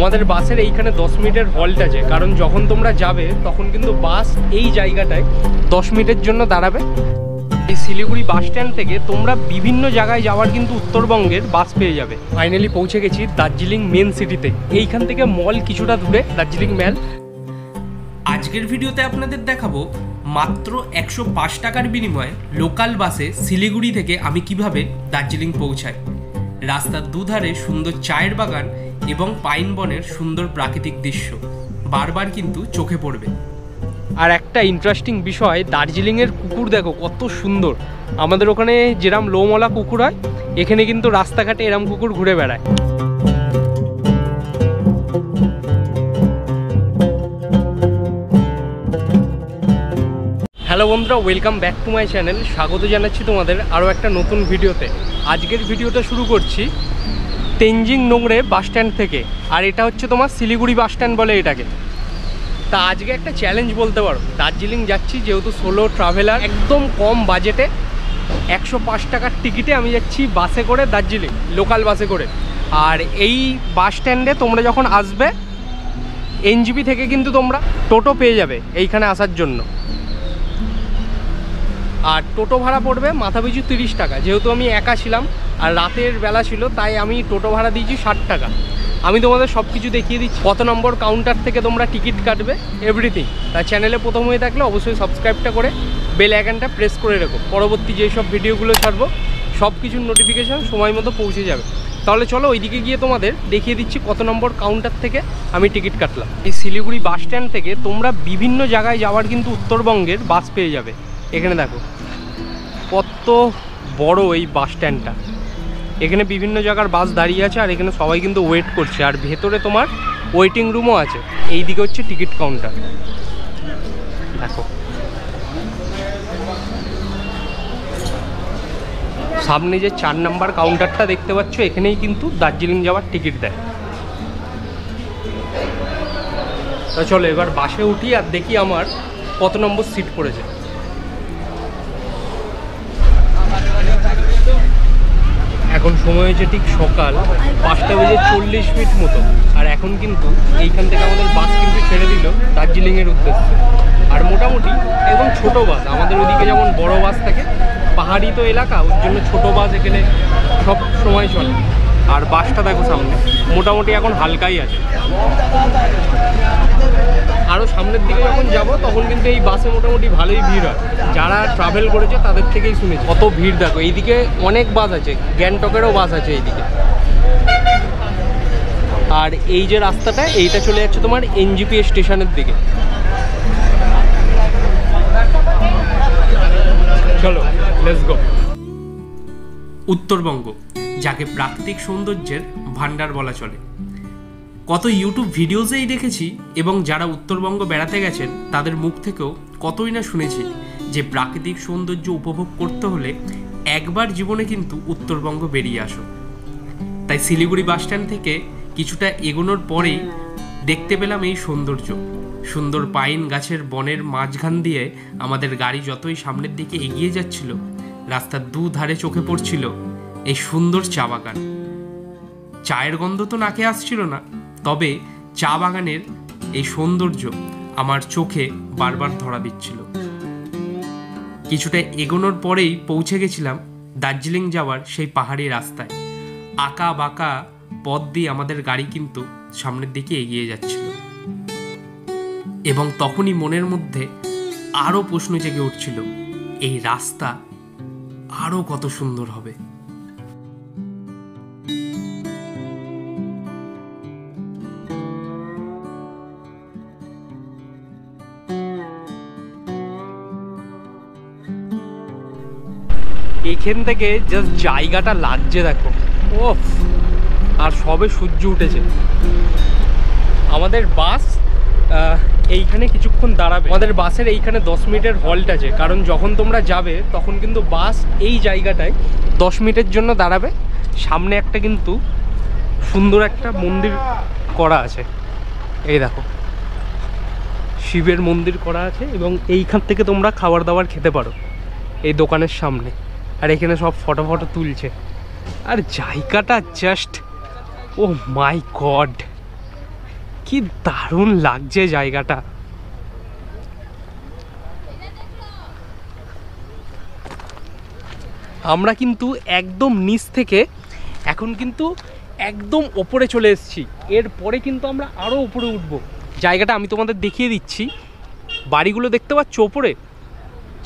আমাদের বাসের এইখানে 10 মিনিটের হল্ট আছে, কারণ যখন তোমরা যাবে তখন কিন্তু বাস এই জায়গাটায় 10 মিনিটের জন্য দাঁড়াবে। এই শিলিগুড়ি বাস স্ট্যান্ড থেকে তোমরা বিভিন্ন জায়গায় যাওয়ার কিন্তু উত্তরবঙ্গের বাস পেয়ে যাবে। ফাইনালি পৌঁছে গেছি দার্জিলিং মেন সিটিতে। এইখান থেকে মল কিছুটা দূরে, দার্জিলিং ম্যাল। আজকের ভিডিওতে আপনাদের দেখাবো মাত্র 105 টাকার বিনিময়ে লোকাল বাসে শিলিগুড়ি থেকে আমি কিভাবে দার্জিলিং পৌঁছাই। রাস্তার দুধারে সুন্দর চায়ের বাগান এবং পাইন বনের সুন্দর প্রাকৃতিক দৃশ্য বারবার কিন্তু চোখে পড়বে। আর একটা ইন্টারেস্টিং বিষয়, দার্জিলিংয়ের কুকুর দেখো কত সুন্দর। আমাদের ওখানে যেরকম লোমলা কুকুর হয়, এখানে কিন্তু রাস্তাঘাটে এরম কুকুর ঘুরে বেড়ায়। হ্যালো বন্ধুরা, welcome back to my channel. স্বাগত জানাচ্ছি তোমাদের আরও একটা নতুন ভিডিওতে। আজকের ভিডিওটা শুরু করছি তেনজিং নোংরে বাস স্ট্যান্ড থেকে। আর এটা হচ্ছে তোমার শিলিগুড়ি বাস স্ট্যান্ড বলে এটাকে। তা আজকে একটা চ্যালেঞ্জ বলতে পারো, দার্জিলিং যাচ্ছি যেহেতু সোলো ট্রাভেলার, একদম কম বাজেটে 105 টাকার টিকিটে আমি যাচ্ছি বাসে করে দার্জিলিং, লোকাল বাসে করে। আর এই বাস স্ট্যান্ডে তোমরা যখন আসবে এনজিপি থেকে কিন্তু তোমরা টোটো পেয়ে যাবে এইখানে আসার জন্য। আর টোটো ভাড়া পড়বে মাথাপিছু 30 টাকা। যেহেতু আমি একা ছিলাম আর রাতের বেলা ছিল, তাই আমি টোটো ভাড়া দিয়েছি 60 টাকা। আমি তোমাদের সব কিছু দেখিয়ে দিচ্ছি, কত নম্বর কাউন্টার থেকে তোমরা টিকিট কাটবে, এভরিথিং। তাই চ্যানেলে প্রথম হয়ে থাকলে অবশ্যই সাবস্ক্রাইবটা করে বেল আইকনটা প্রেস করে রেখো। পরবর্তী যেসব ভিডিওগুলো ছাড়বো সব কিছুর নোটিফিকেশান সময় মতো পৌঁছে যাবে। তাহলে চলো ওইদিকে গিয়ে তোমাদের দেখিয়ে দিচ্ছি কত নম্বর কাউন্টার থেকে আমি টিকিট কাটলাম। এই শিলিগুড়ি বাস স্ট্যান্ড থেকে তোমরা বিভিন্ন জায়গায় যাওয়ার কিন্তু উত্তরবঙ্গের বাস পেয়ে যাবে। এখানে দেখো কত বড় এই বাস স্ট্যান্ডটা। এখানে বিভিন্ন জায়গার বাস দাঁড়িয়ে আছে আর এখানে সবাই কিন্তু ওয়েট করছে। আর ভেতরে তোমার ওয়েটিং রুমও আছে। এই দিকে হচ্ছে টিকিট কাউন্টার। দেখো সামনে যে 4 নাম্বার কাউন্টারটা দেখতে পাচ্ছ, এখানেই কিন্তু দার্জিলিং যাওয়ার টিকিট দেয়। তা চলো এবার বাসে উঠি আর দেখি আমার কত নম্বর সিট পড়েছে। এখন সময় হয়েছে ঠিক সকাল 5:40 মতো। আর এখন কিন্তু এইখান থেকে আমাদের বাস কিন্তু ছেড়ে দিল দার্জিলিংয়ের উদ্দেশ্যে। আর মোটামুটি একদম ছোট বাস, আমাদের ওদিকে যেমন বড় বাস থাকে, পাহাড়ি তো এলাকা, ওর জন্য ছোট বাস এখানে সব সময় চলে। আর বাসটা দেখো সামনে মোটামুটি এখন হালকাই আছে। আরও সামনের দিকে যখন যাব তখন কিন্তু এই বাসে মোটামুটি ভালোই ভিড় হয়। যারা ট্রাভেল করেছে তাদের থেকেই শুনেছি কত ভিড় দেখো। এইদিকে অনেক বাস আছে, গ্যাংটকেরও বাস আছে এইদিকে। আর এই যে রাস্তাটা, এইটা চলে যাচ্ছে তোমার এনজিপি স্টেশনের দিকে। চলো লেটস গো। উত্তরবঙ্গ, যাকে প্রাকৃতিক সৌন্দর্যের ভান্ডার বলা চলে, কত ইউটিউব ভিডিওসেই দেখেছি এবং যারা উত্তরবঙ্গ বেড়াতে গেছেন তাদের মুখ থেকেও কতই না শুনেছি যে প্রাকৃতিক সৌন্দর্য উপভোগ করতে হলে একবার জীবনে কিন্তু উত্তরবঙ্গ বেরিয়ে আসো। তাই শিলিগুড়ি বাস স্ট্যান্ড থেকে কিছুটা এগোনোর পরেই দেখতে পেলাম এই সৌন্দর্য। সুন্দর পাইন গাছের বনের মাঝখান দিয়ে আমাদের গাড়ি যতই সামনের দিকে এগিয়ে যাচ্ছিল, রাস্তার দুধারে চোখে পড়ছিল এই সুন্দর চা বাগান। চায়ের গন্ধ তো নাকে আসছিল না, তবে চা বাগানের এই সৌন্দর্য আমার চোখে বারবার ধরা দিচ্ছিল। কিছুটা এগোনোর পরেই পৌঁছে গেছিলাম দার্জিলিং যাওয়ার সেই পাহাড়ি রাস্তায়। আঁকা বাঁকা পথ দিয়ে আমাদের গাড়ি কিন্তু সামনের দিকে এগিয়ে যাচ্ছিল। এবং তখনই মনের মধ্যে আরও প্রশ্ন জেগে উঠছিল, এই রাস্তা আরও কত সুন্দর হবে। এখান থেকে জাস্ট জায়গাটা লাগছে দেখো, ওফ। আর সবে সূর্য উঠেছে। আমাদের বাস এইখানে কিছুক্ষণ দাঁড়াবে। আমাদের বাসের এইখানে 10 মিনিটের হল্ট আছে, কারণ যখন তোমরা যাবে তখন কিন্তু বাস এই জায়গাটায় 10 মিনিটের জন্য দাঁড়াবে। সামনে একটা কিন্তু সুন্দর একটা মন্দির করা আছে, এই দেখো শিবের মন্দির করা আছে। এবং এইখান থেকে তোমরা খাবার দাবার খেতে পারো এই দোকানের সামনে। আর এখানে সব ফটো তুলছে। আর জায়গাটা জাস্ট ও মাই গড, কি দারুণ লাগছে জায়গাটা। আমরা কিন্তু একদম নিচ থেকে এখন কিন্তু একদম ওপরে চলে এসেছি। এরপরে কিন্তু আমরা আরও উপরে উঠবো। জায়গাটা আমি তোমাদের দেখিয়ে দিচ্ছি। বাড়িগুলো দেখতে পাচ্ছ ওপরে,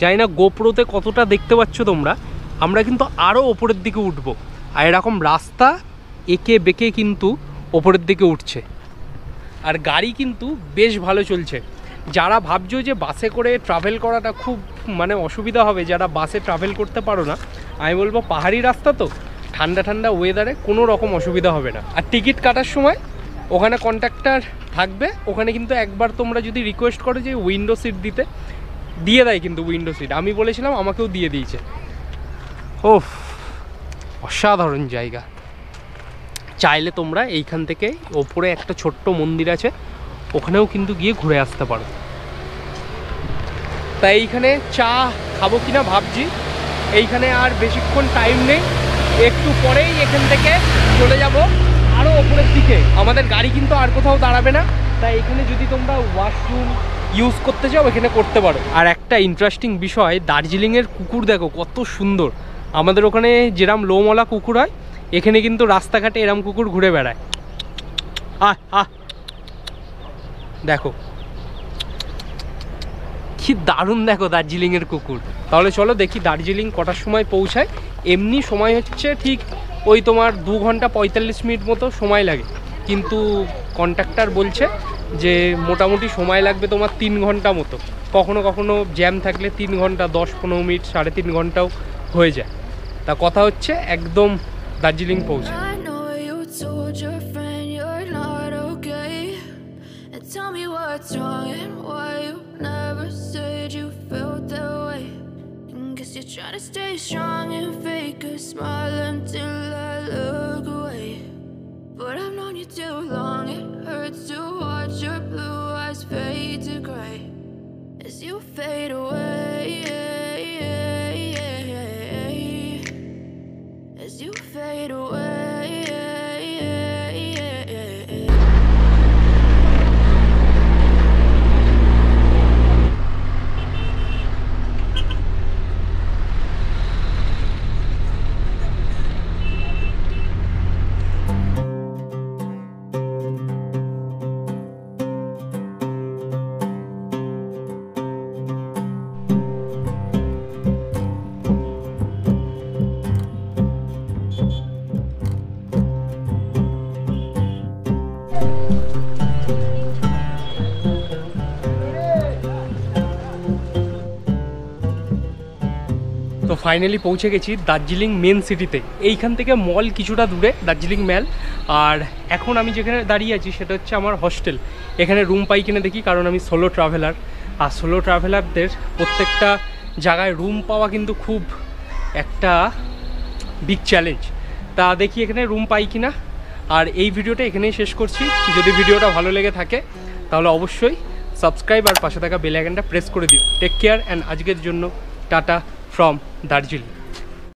জানি না গোপ্রোতে কতটা দেখতে পাচ্ছ তোমরা। আমরা কিন্তু আরও ওপরের দিকে উঠবো, আর এরকম রাস্তা এঁকে বেঁকে কিন্তু ওপরের দিকে উঠছে। আর গাড়ি কিন্তু বেশ ভালো চলছে। যারা ভাবছো যে বাসে করে ট্রাভেল করাটা খুব মানে অসুবিধা হবে, যারা বাসে ট্রাভেল করতে পারো না, আমি বলবো পাহাড়ি রাস্তা তো, ঠান্ডা ঠান্ডা ওয়েদারে কোনো রকম অসুবিধা হবে না। আর টিকিট কাটার সময় ওখানে কন্ট্রাক্টর থাকবে, ওখানে কিন্তু একবার তোমরা যদি রিকোয়েস্ট করো যে উইন্ডো সিট দিতে, দিয়ে দেয় কিন্তু উইন্ডো সিট। আমি বলেছিলাম, আমাকেও দিয়ে দিয়েছে। ওফ, অসাধারণ জায়গা। চাইলে তোমরা এইখান থেকে ওপরে একটা ছোট্ট মন্দির আছে, ওখানেও কিন্তু গিয়ে ঘুরে আসতে পারো। তাই এইখানে চা খাবো কিনা ভাবছি। এইখানে আর বেশিক্ষণ টাইম নেই, একটু পরেই এখান থেকে চলে যাব আরও ওপরের দিকে। আমাদের গাড়ি কিন্তু আর কোথাও দাঁড়াবে না, তাই এখানে যদি তোমরা ওয়াশরুম ইউজ করতে চাও এখানে করতে পারো। আর একটা ইন্টারেস্টিং বিষয়, দার্জিলিংয়ের কুকুর দেখো কত সুন্দর। আমাদের ওখানে যেরকম লোমওয়ালা কুকুর হয়, এখানে কিন্তু রাস্তাঘাটে এরম কুকুর ঘুরে বেড়ায়। দেখো কি দারুণ, দেখো দার্জিলিংয়ের কুকুর। তাহলে চলো দেখি দার্জিলিং কটার সময় পৌঁছায়। এমনি সময় হচ্ছে ঠিক ওই তোমার 2 ঘন্টা 45 মিনিট মতো সময় লাগে, কিন্তু কন্ট্রাক্টর বলছে যে মোটামুটি সময় লাগবে তোমার 3 ঘন্টা মতো। কখনো কখনো জ্যাম থাকলে 3 ঘন্টা 10-15 মিনিট, 3.5 ঘন্টাও হয়ে যায়। তা কথা হচ্ছে একদম দার্জিলিং পৌঁছে। You're trying to stay strong and fake a smile until I look away. But I've known you too long, it hurts to watch your blue eyes fade to gray as you fade away, as you fade away. তো finally পৌঁছে গেছি Darjeeling main সিটিতে। এইখান থেকে মল কিছুটা দূরে, দার্জিলিং ম্যাল। আর এখন আমি যেখানে দাঁড়িয়ে আছি সেটা হচ্ছে আমার হস্টেল। এখানে রুম পাই কিনা দেখি, কারণ আমি সোলো ট্রাভেলার। আর সোলো ট্রাভেলারদের প্রত্যেকটা জায়গায় রুম পাওয়া কিন্তু খুব একটা বিগ চ্যালেঞ্জ। তা দেখি এখানে রুম পাই কিনা। আর এই ভিডিওটা এখানেই শেষ করছি। যদি ভিডিওটা ভালো লেগে থাকে তাহলে অবশ্যই সাবস্ক্রাইব আর পাশে থাকা বেল আইকনটা প্রেস করে দিও। টেক কেয়ার অ্যান্ড আজকের জন্য টাটা from Darjeeling।